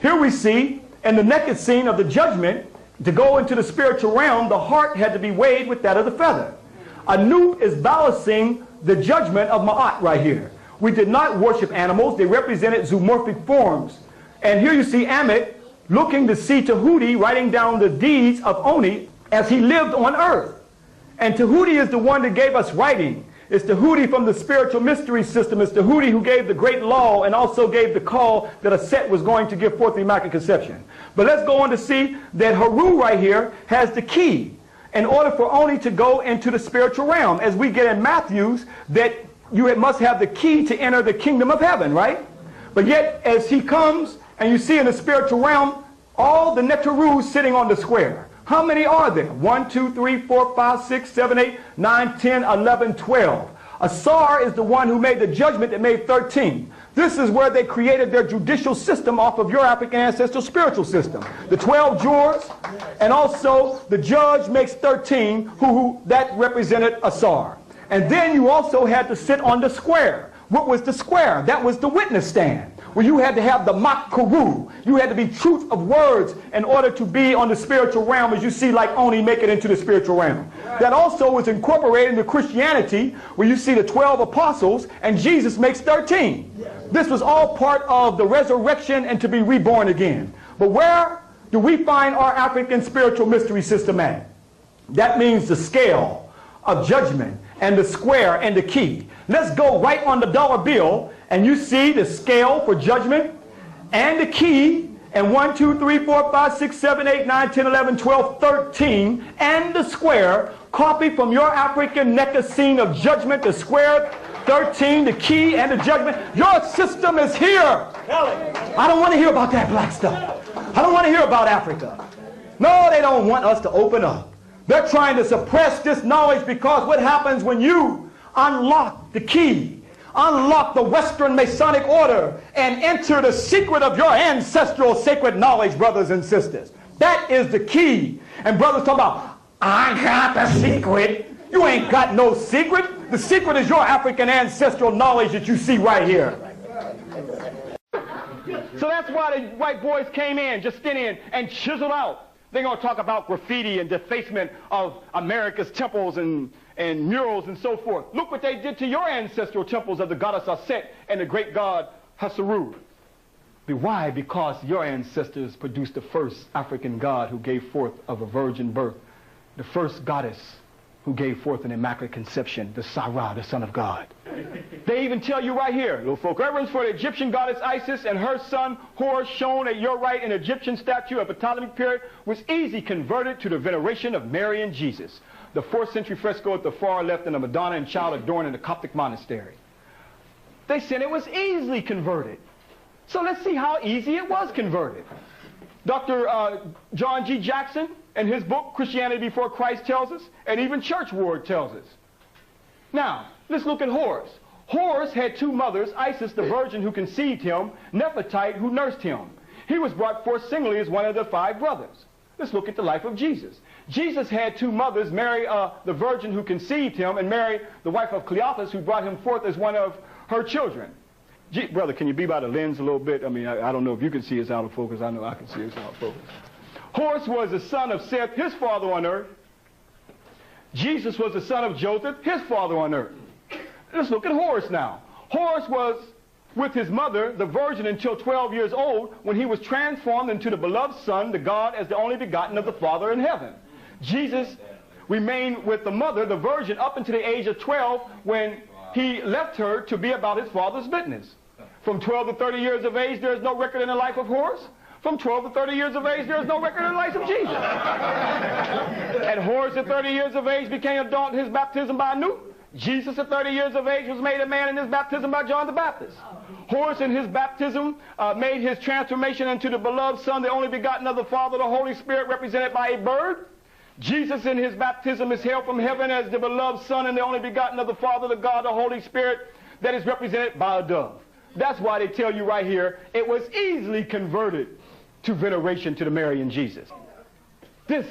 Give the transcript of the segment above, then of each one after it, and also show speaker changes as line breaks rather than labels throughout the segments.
Here we see in the naked scene of the judgment, to go into the spiritual realm, the heart had to be weighed with that of the feather. Anup is balancing the judgment of Ma'at right here. We did not worship animals. They represented zoomorphic forms. And here you see Ammit looking to see Tahuti writing down the deeds of Oni as he lived on earth. And Tahuti is the one that gave us writing. It's Tahuti from the spiritual mystery system. It's Tahuti who gave the great law and also gave the call that a set was going to give forth the Immaculate Conception. But let's go on to see that Haru right here has the key in order for Oni to go into the spiritual realm. As we get in Matthew's, that you must have the key to enter the kingdom of heaven, right? But yet, as he comes, and you see in the spiritual realm, all the Netarus sitting on the square. How many are there? 1, 2, 3, 4, 5, 6, 7, 8, 9, 10, 11, 12. Asar is the one who made the judgment that made 13. This is where they created their judicial system off of your African ancestral spiritual system. The 12 jurors, and also the judge makes 13, who that represented Asar. And then you also had to sit on the square. What was the square? That was the witness stand, where you had to have the makuru. You had to be truth of words in order to be on the spiritual realm, as you see like Oni make it into the spiritual realm. That also was incorporated into Christianity, where you see the 12 apostles and Jesus makes 13. This was all part of the resurrection and to be reborn again. But where do we find our African spiritual mystery system at? That means the scale of judgment and the square and the key. Let's go right on the dollar bill, and you see the scale for judgment and the key, and 1, 2, 3, 4, 5, 6, 7, 8, 9, 10, 11, 12, 13, and the square, copied from your African NECA scene of judgment, the square, 13, the key, and the judgment. Your system is here. I don't want to hear about that black stuff. I don't want to hear about Africa. No, they don't want us to open up. They're trying to suppress this knowledge, because what happens when you unlock the key, unlock the Western Masonic order, and enter the secret of your ancestral sacred knowledge, brothers and sisters? That is the key. And brothers talk about, I got the secret. You ain't got no secret. The secret is your African ancestral knowledge that you see right here. So that's why the white boys came in, Justinian, and chiseled out. They're going to talk about graffiti and defacement of America's temples and murals and so forth. Look what they did to your ancestral temples of the goddess Aset and the great god Hasaru. Why? Because your ancestors produced the first African god who gave forth of a virgin birth, the first goddess who gave forth an immaculate conception, the Sarah, the Son of God. They even tell you right here, little folk, reverence for the Egyptian goddess Isis and her son Horus, shown at your right, an Egyptian statue of the Ptolemaic period, was easily converted to the veneration of Mary and Jesus. The 4th century fresco at the far left, and the Madonna and Child adorned in the Coptic monastery. They said it was easily converted. So let's see how easy it was converted. Dr. John G. Jackson, in his book, Christianity Before Christ, tells us, and even Church Ward tells us. Now, let's look at Horus. Horus had 2 mothers, Isis, the virgin who conceived him, Nefertiti, who nursed him. He was brought forth singly as one of the 5 brothers. Let's look at the life of Jesus. Jesus had 2 mothers, Mary, the virgin who conceived him, and Mary, the wife of Cleophas, who brought him forth as one of her children. Brother, can you be by the lens a little bit? I mean, I don't know if you can see us out of focus. I know I can see us out of focus. Horus was the son of Seth, his father on earth. Jesus was the son of Joseph, his father on earth. Let's look at Horus now. Horus was with his mother, the virgin, until 12 years old, when he was transformed into the beloved son, the God, as the only begotten of the Father in heaven. Jesus remained with the mother, the virgin, up until the age of 12, when he left her to be about his father's business. From 12 to 30 years of age, there is no record in the life of Horus. From 12 to 30 years of age, there is no record in the life of Jesus. And Horus at 30 years of age became adult in his baptism by Anup. Jesus at 30 years of age was made a man in his baptism by John the Baptist. Horus in his baptism made his transformation into the beloved Son, the only begotten of the Father, the Holy Spirit, represented by a bird. Jesus in his baptism is hailed from heaven as the beloved Son and the only begotten of the Father, the God, the Holy Spirit, that is represented by a dove. That's why they tell you right here, it was easily converted to veneration to the Mary and Jesus. This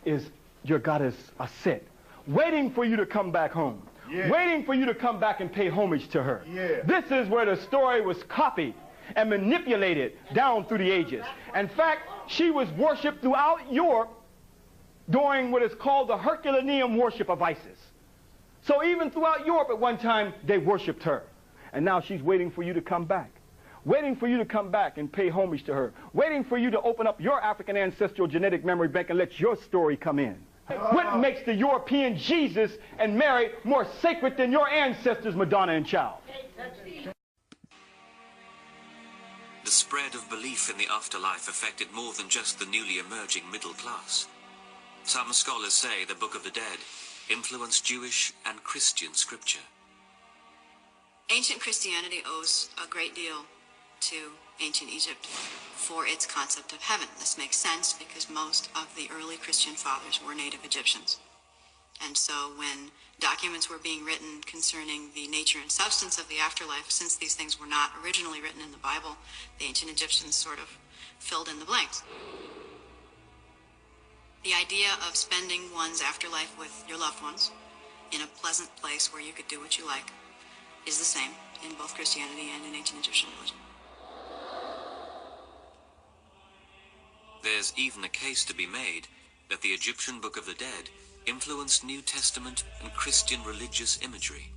is your goddess Aset, waiting for you to come back home. Yeah. Waiting for you to come back and pay homage to her. Yeah. This is where the story was copied and manipulated down through the ages. In fact, she was worshipped throughout Europe during what is called the Herculaneum worship of Isis. So even throughout Europe at one time, they worshipped her. And now she's waiting for you to come back. Waiting for you to come back and pay homage to her. Waiting for you to open up your African ancestral genetic memory bank and let your story come in. What makes the European Jesus and Mary more sacred than your ancestors, Madonna and Child?
The spread of belief in the afterlife affected more than just the newly emerging middle class. Some scholars say the Book of the Dead influenced Jewish and Christian scripture.
Ancient Christianity owes a great deal to ancient Egypt for its concept of heaven. This makes sense because most of the early Christian fathers were native Egyptians. And so when documents were being written concerning the nature and substance of the afterlife, since these things were not originally written in the Bible, the ancient Egyptians sort of filled in the blanks. The idea of spending one's afterlife with your loved ones in a pleasant place where you could do what you like is the same in both Christianity and in ancient Egyptian religion.
There's even a case to be made that the Egyptian Book of the Dead influenced New Testament and Christian religious imagery.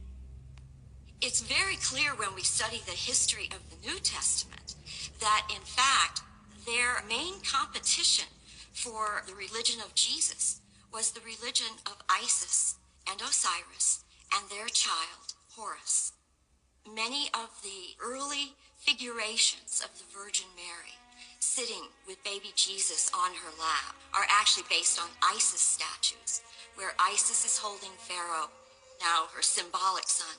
It's very clear when we study the history of the New Testament that, in fact, their main competition for the religion of Jesus was the religion of Isis and Osiris and their child, Horus. Many of the early figurations of the Virgin Mary sitting with baby Jesus on her lap are actually based on Isis statues, where Isis is holding Pharaoh, now her symbolic son.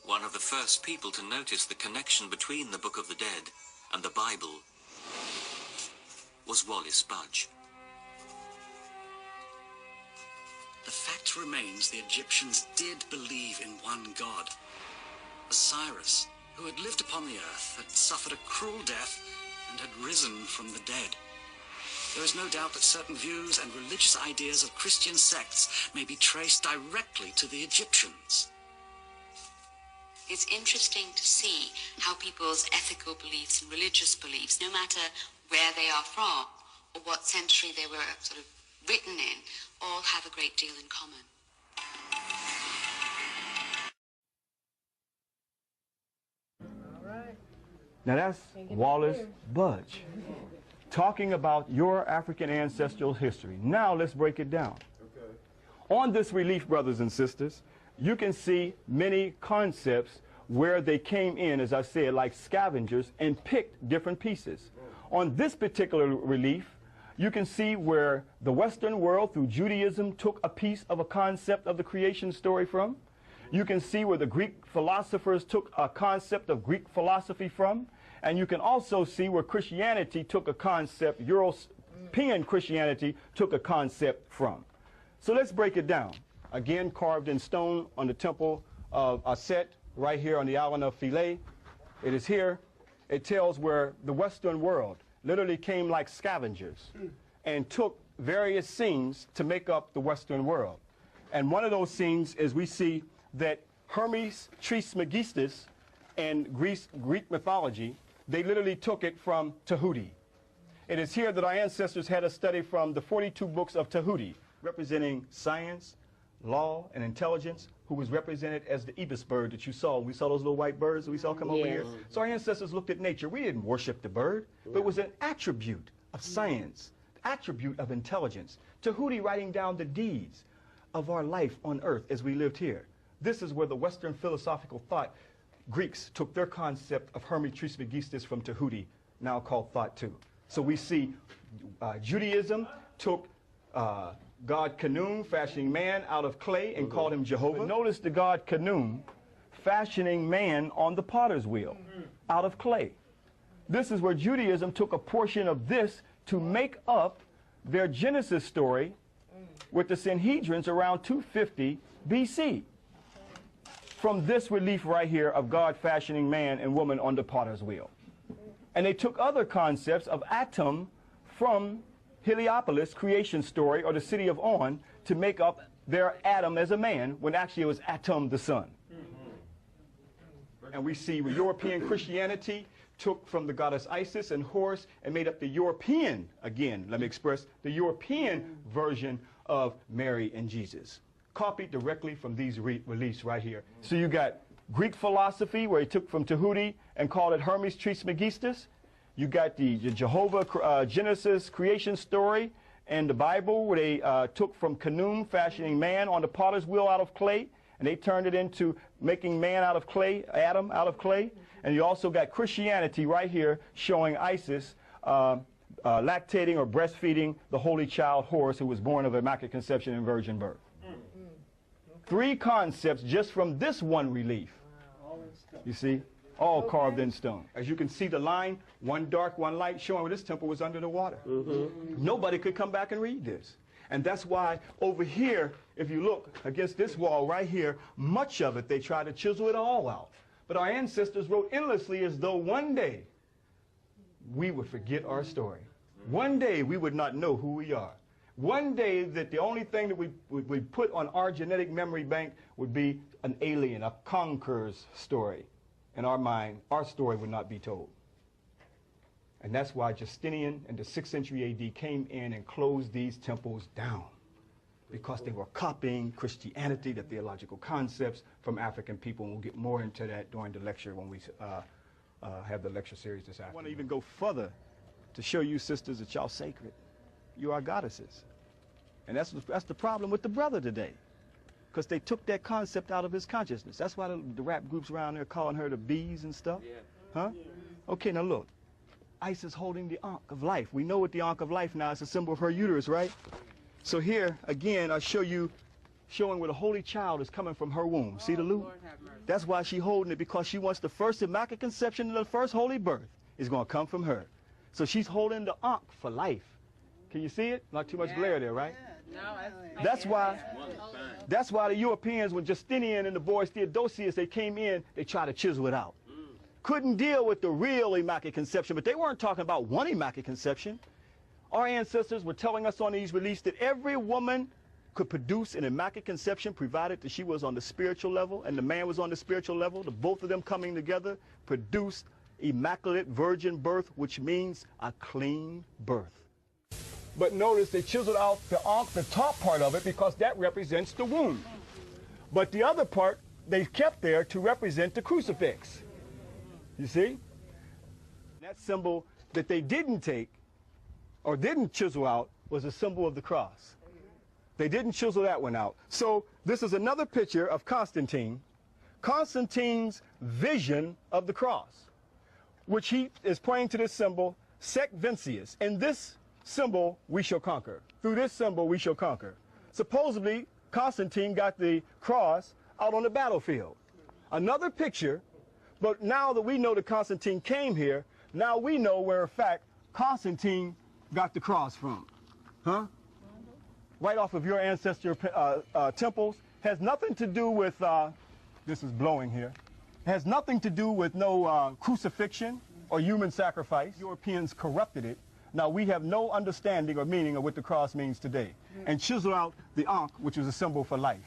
One of the first people to notice the connection between the Book of the Dead and the Bible was Wallis Budge.
The fact remains the Egyptians did believe in one god. Osiris, who had lived upon the earth, had suffered a cruel death and had risen from the dead. There is no doubt that certain views and religious ideas of Christian sects may be traced directly to the Egyptians.
It's interesting to see how people's ethical beliefs and religious beliefs, no matter where they are from or what century they were sort of written in, all have a great deal in common.
Now that's Wallis Budge talking about your African ancestral history. Now let's break it down. Okay. On this relief, brothers and sisters, you can see many concepts where they came in, as I said, like scavengers and picked different pieces. On this particular relief, you can see where the Western world through Judaism took a piece of a concept of the creation story from. You can see where the Greek philosophers took a concept of Greek philosophy from. And you can also see where Christianity took a concept, European Christianity took a concept from. So let's break it down. Again, carved in stone on the temple of Aset, right here on the island of Philae. It is here. It tells where the Western world literally came like scavengers and took various scenes to make up the Western world. And one of those scenes is we see that Hermes Trismegistus in Greek mythology, they literally took it from Tahuti. It is here that our ancestors had a study from the 42 books of Tahuti, representing science, law, and intelligence, who was represented as the ibis bird that you saw. We saw those little white birds that we saw come over here. So our ancestors looked at nature. We didn't worship the bird, but it was an attribute of science, attribute of intelligence. Tahuti writing down the deeds of our life on earth as we lived here. This is where the Western philosophical thought, Greeks took their concept of Hermes Trismegistus from Tahuti, now called thought too. So we see Judaism took God Khnum, fashioning man out of clay, and called him Jehovah. But notice the God Khnum fashioning man on the potter's wheel out of clay. This is where Judaism took a portion of this to make up their Genesis story with the Sanhedrins around 250 BC. From this relief right here of God fashioning man and woman on the potter's wheel. And they took other concepts of Atum from Heliopolis creation story, or the city of On, to make up their Adam as a man, when actually it was Atum the son. And we see European Christianity took from the goddess Isis and Horus and made up the European, again, let me express, the European version of Mary and Jesus. Copied directly from these reliefs right here. So you got Greek philosophy, where he took from Tahuti and called it Hermes Trismegistus. You got the Jehovah Genesis creation story and the Bible, where they took from Khnum, fashioning man on the potter's wheel out of clay, and they turned it into making man out of clay, Adam out of clay. And you also got Christianity right here showing Isis lactating or breastfeeding the holy child Horus, who was born of immaculate conception and virgin birth. 3 concepts just from this one relief. You see, all carved in stone. As you can see the line, one dark, one light, showing where this temple was under the water. Nobody could come back and read this. And that's why over here, if you look against this wall right here, much of it, they tried to chisel it all out. But our ancestors wrote endlessly as though one day we would forget our story. One day we would not know who we are. One day that the only thing that we put on our genetic memory bank would be an alien, a conqueror's story. In our mind, our story would not be told. And that's why Justinian in the 6th century AD came in and closed these temples down, because they were copying Christianity, the theological concepts from African people. And we'll get more into that during the lecture when we have the lecture series this afternoon. I want to even go further to show you, sisters, that y'all sacred. You are goddesses. And that's the problem with the brother today, because they took that concept out of his consciousness. That's why the rap groups around there calling her the bees and stuff. Yeah. Huh? Okay, now look. Isis holding the Ankh of life. We know what the Ankh of life now is, a symbol of her uterus, right? So here, again, I'll show you, showing where the holy child is coming from her womb. See the loop? That's why she's holding it, because she wants the first immaculate conception and the first holy birth is going to come from her. So she's holding the Ankh for life. Can you see it? Not too much glare there, right? That's why the Europeans, when Justinian and the boys Theodosius, they came in, they tried to chisel it out. Couldn't deal with the real immaculate conception, but they weren't talking about one immaculate conception. Our ancestors were telling us on these reliefs that every woman could produce an immaculate conception, provided that she was on the spiritual level and the man was on the spiritual level. The both of them coming together produced immaculate virgin birth, which means a clean birth. But notice they chiseled out the Ankh, the top part of it, because that represents the womb. But the other part they kept there to represent the crucifix. You see? That symbol that they didn't take or didn't chisel out was a symbol of the cross. They didn't chisel that one out. So this is another picture of Constantine. Constantine's vision of the cross, which he is pointing to this symbol, Sec Vincius. In this symbol, we shall conquer. Through this symbol, we shall conquer. Supposedly, Constantine got the cross out on the battlefield. Another picture, but now that we know that Constantine came here, now we know where, in fact, Constantine got the cross from. Huh? Right off of your ancestor temples. Has nothing to do with, this is blowing here, has nothing to do with no crucifixion or human sacrifice. Europeans corrupted it. Now we have no understanding or meaning of what the cross means today. And chisel out the Ankh, which is a symbol for life.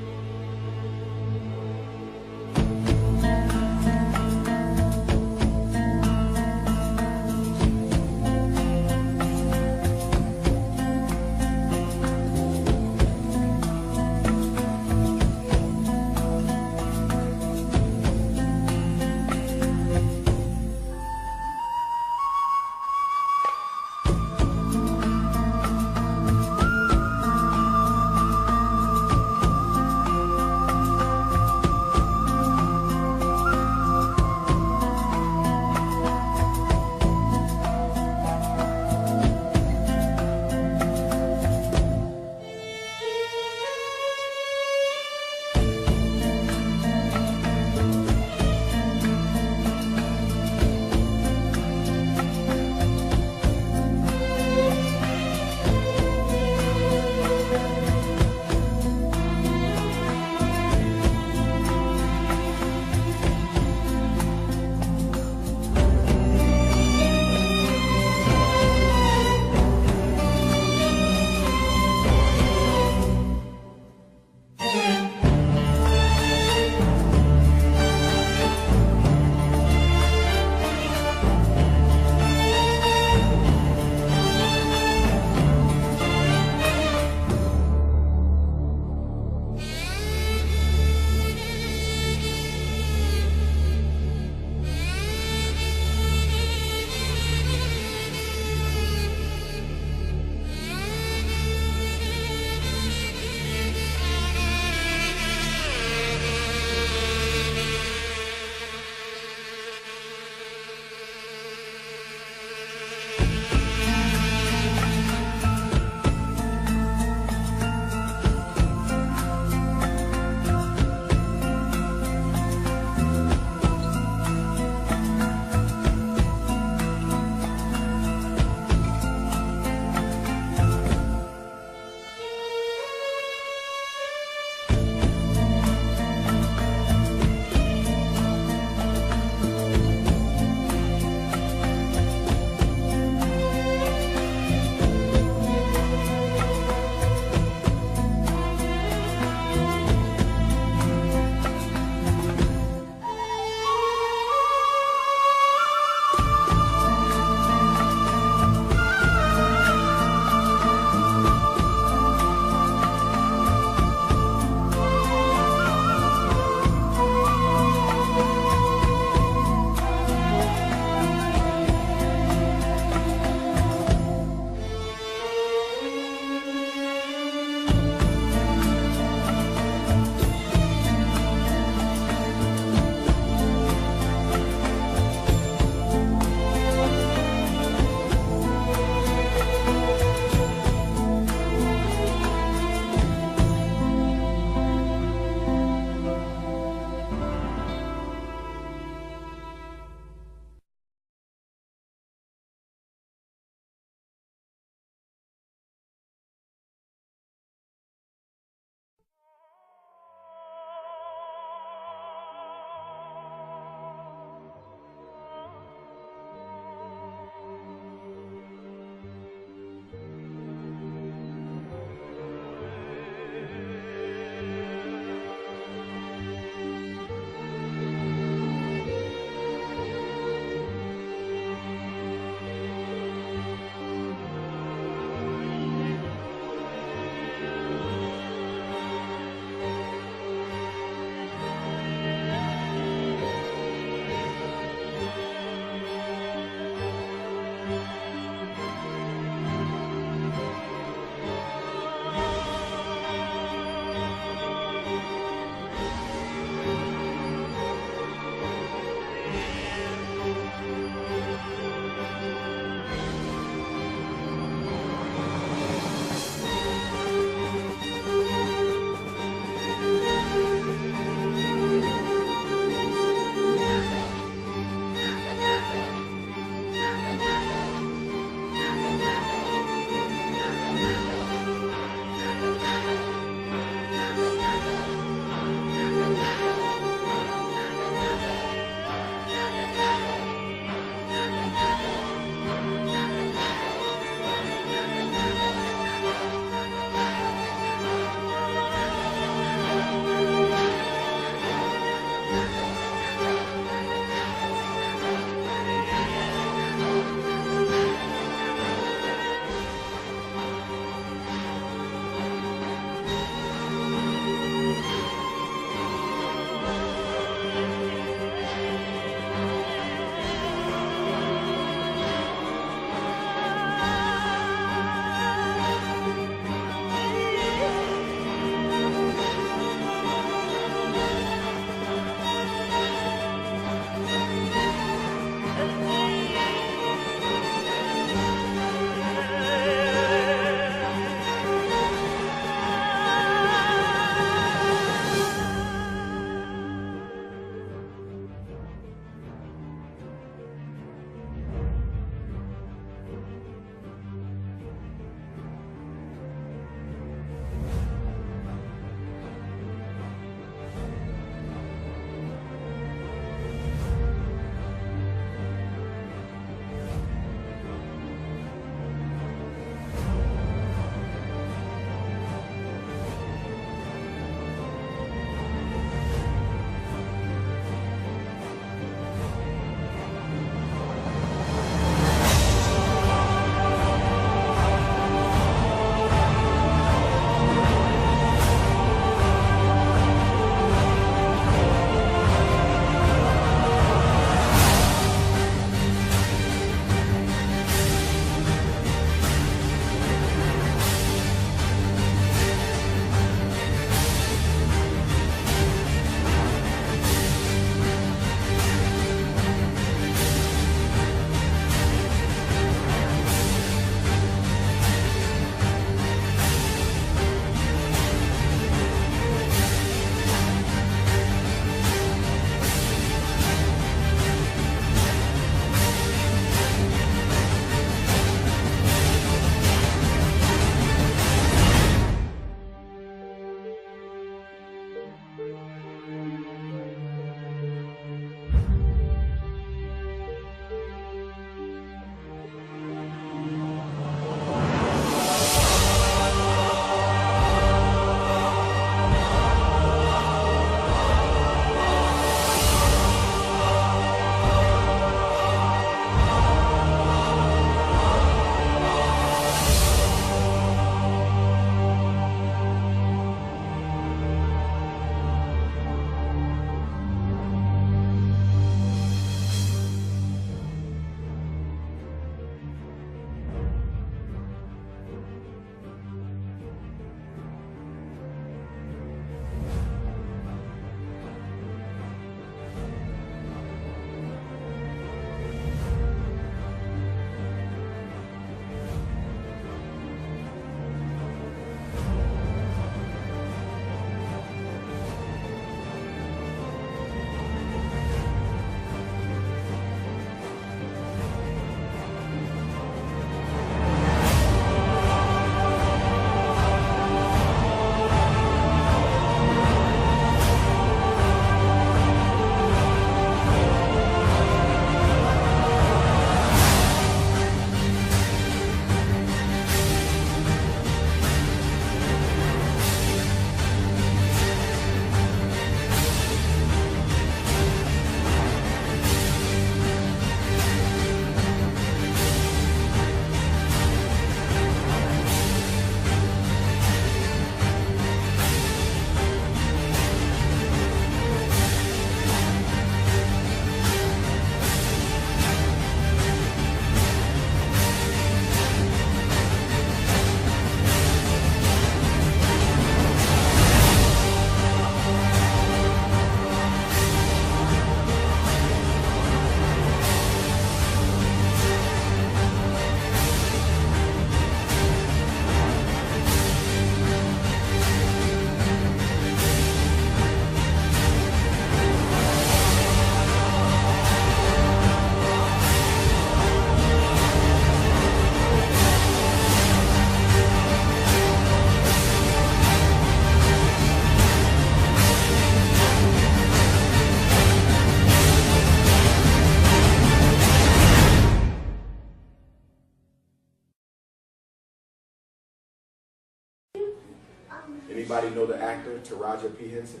Anybody know the actor Taraji P. Henson?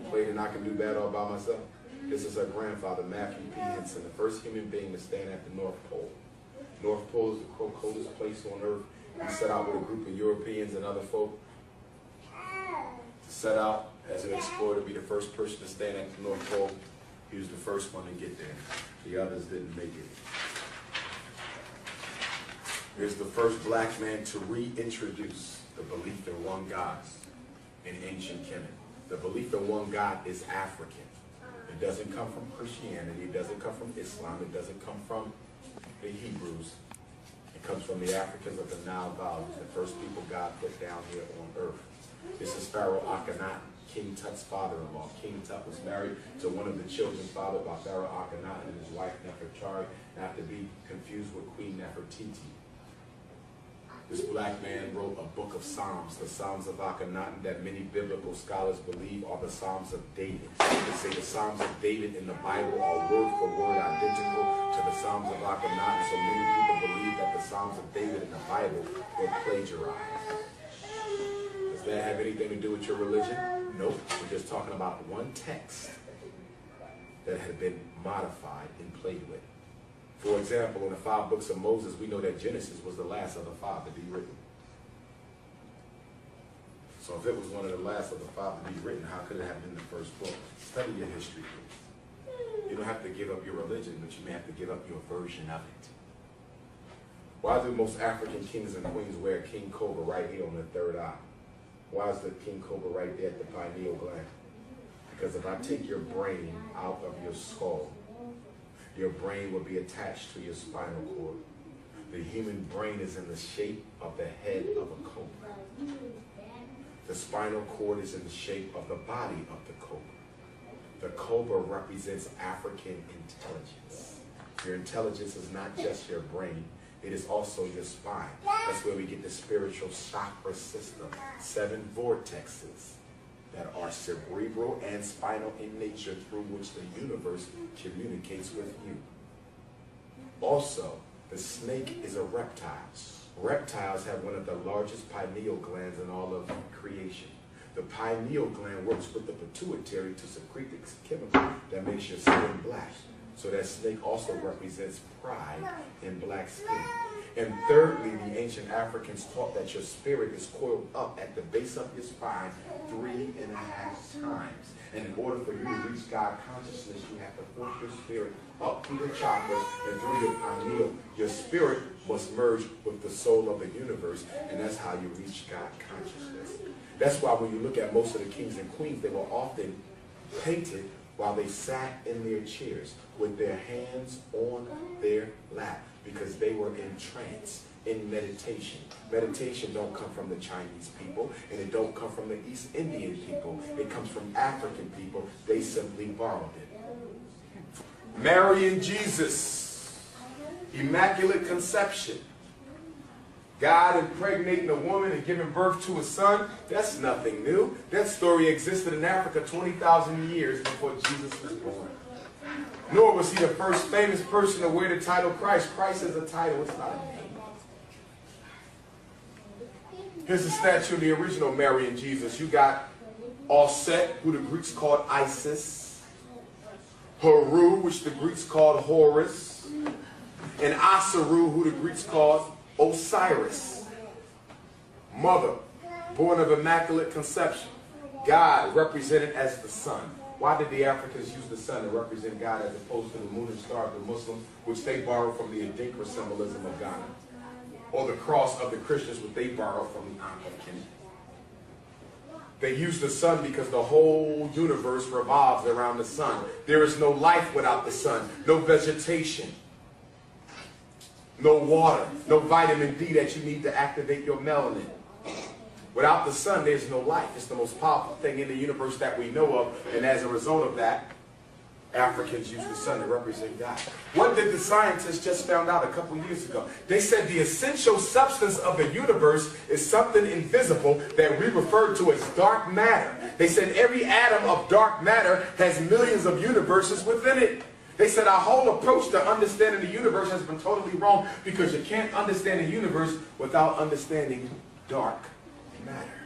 Played in I Can Do Bad All By Myself. This is her grandfather, Matthew P. Henson, the first human being to stand at the North Pole. North Pole is the coldest place on earth. He set out with a group of Europeans and other folk to set out as an explorer to be the first person to stand at the North Pole. He was the first one to get there. The others didn't make it. Here's the first black man to reintroduce the belief in one God in ancient Kemet. The belief in one God is African. It doesn't come from Christianity. It doesn't come from Islam. It doesn't come from the Hebrews. It comes from the Africans of the Nile Valley, the first people God put down here on earth. This is Pharaoh Akhenaten, King Tut's father-in-law. King Tut was married to one of the children fathered by Pharaoh Akhenaten and his wife Nefertari, not to be confused with Queen Nefertiti. This black man wrote a book of Psalms, the Psalms of Akhenaten, that many biblical scholars believe are the Psalms of David. They say the Psalms of David in the Bible are word for word identical to the Psalms of Akhenaten, so many people believe that the Psalms of David in the Bible were plagiarized. Does that have anything to do with your religion? Nope. We're just talking about one text that had been modified and played with. For example, in the 5 books of Moses, we know that Genesis was the last of the 5 to be written. So if it was one of the last of the 5 to be written, how could it have been the first book? Study your history, please. You don't have to give up your religion, but you may have to give up your version of it. Why do most African kings and queens wear a king cobra right here on the third eye? Why is the king cobra right there at the pineal gland? Because if I take your brain out of your skull, your brain will be attached to your spinal cord. The human brain is in the shape of the head of a cobra. The spinal cord is in the shape of the body of the cobra. The cobra represents African intelligence. Your intelligence is not just your brain, it is also your spine. That's where we get the spiritual chakra system. 7 vortexes that are cerebral and spinal in nature, through which the universe communicates with you. Also, the snake is a reptile. Reptiles have one of the largest pineal glands in all of creation. The pineal gland works with the pituitary to secrete the chemical that makes your skin black. So that snake also represents pride in black skin. And thirdly, the ancient Africans taught that your spirit is coiled up at the base of your spine 3.5 times. And in order for you to reach God consciousness, you have to force your spirit up through the chakras and through your pineal. Your spirit must merge with the soul of the universe, and that's how you reach God consciousness. That's why when you look at most of the kings and queens, they were often painted while they sat in their chairs with their hands on their lap, because they were in trance, in meditation. Meditation don't come from the Chinese people, and it don't come from the East Indian people. It comes from African people. They simply borrowed it. Marrying Jesus, Immaculate Conception, God impregnating a woman and giving birth to a son, that's nothing new. That story existed in Africa 20,000 years before Jesus was born. Nor was he the first famous person to wear the title Christ. Christ is a title, it's not a name. Here's a statue of the original Mary and Jesus. You got Auset, who the Greeks called Isis, Haru, which the Greeks called Horus, and Asaru, who the Greeks called Osiris. Mother, born of Immaculate Conception. God, represented as the sun. Why did the Africans use the sun to represent God as opposed to the moon and star of the Muslims, which they borrowed from the Adinkra symbolism of Ghana? Or the cross of the Christians, which they borrowed from the Ankh of Kemet? They use the sun because the whole universe revolves around the sun. There is no life without the sun, no vegetation, no water, no vitamin D that you need to activate your melanin. Without the sun, there's no life. It's the most powerful thing in the universe that we know of, and as a result of that, Africans use the sun to represent God. What did the scientists just found out a couple years ago? They said the essential substance of the universe is something invisible that we refer to as dark matter. They said every atom of dark matter has millions of universes within it. They said our whole approach to understanding the universe has been totally wrong, because you can't understand the universe without understanding dark matter.